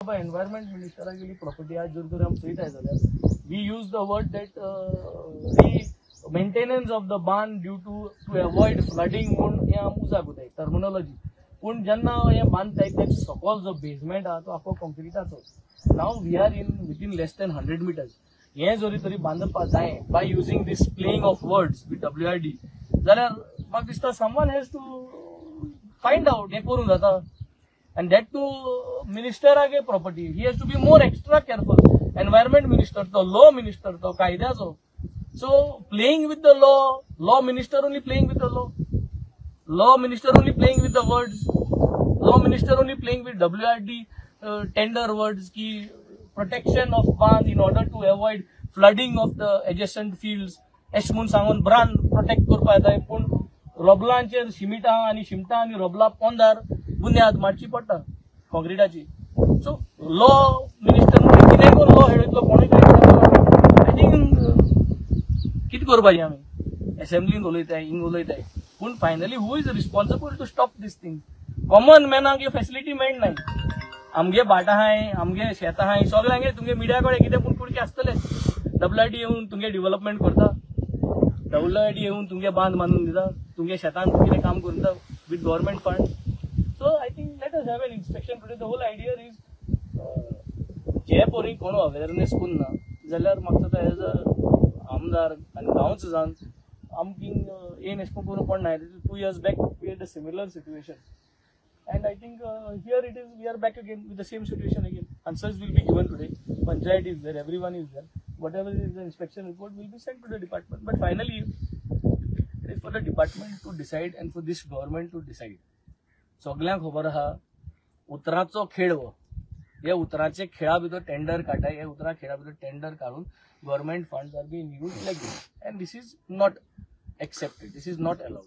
Environment Minister property आज जर हम पळयत जाल्यार we use the word that the maintenance of the barn due to avoid flooding म्हूण हे आम उजाक उदय टर्मिनोलॉजी पूण जेन्ना हे बांदताय तेच सकयल जो बेसमेंट आहा तो आखो कॉन्क्रिटाचो नाव we are in within less than 100 meters हे जरी तरी बांदपा जाय by using this playing of words with WID जाल्यार म्हाका दिसता someone has to find out हे करूंक जाता. And that too, minister age property. He has to be more extra careful. Environment minister, the law minister, the kaida. So playing with the law minister only playing with the law minister only playing with the words, law minister only playing with WID tender words, ki protection of barn in order to avoid flooding of the adjacent fields. Eshmun sangon brand protect करपा येता पूण रोबलांचेर शिमिटा आनी शिमटा आनी रोबला पोंदार बुन्याद मारची पडटा कॉन्क्रिटाची. So law minister कितें करून law हेडयतलो कोणूय आय थिंक कितें करपाचें आमी असेंब्लीन उलयताय हिंग उलयताय पूण finally who is responsible to stop this thing. Common मॅनाक हे फॅसिलिटी मेळनाय. आमगे भाटां आहाय आमगे शेतां आहाय सगळ्यांगे तुमगे मिडिया कडेन कितें पूण कुडके आसतले. WID येवन तुमगे डेव्हलपमेंट करता, WID येवन तुमगे बांद बांदून दिता, तुमगे शेतान कितें काम करता with government fund. So I think let us have an inspection today. The whole idea is जे पोरी कोण अवेअरनेस करना जाल्यार म्हाका दिसता एज अ आमदार आनी गांवच जावन आमकिंग येन एशें करून पडना. 2 years back we had a similar situation and I think here it is we are back again with the same situation again. Answers will be given today. Panchayat is there, everyone is there. Whatever is the inspection report will be sent to the department. But finally it is for the department to decide and for this government to decide. सगळ्यांक खबर आहा उतराचो खेळ हो. हे उतराचे खेळा भितर tender काडटाय. हे उतरा खेळा भितर टेंडर काडून government funds are being used like this and this is not accepted. This is not allowed.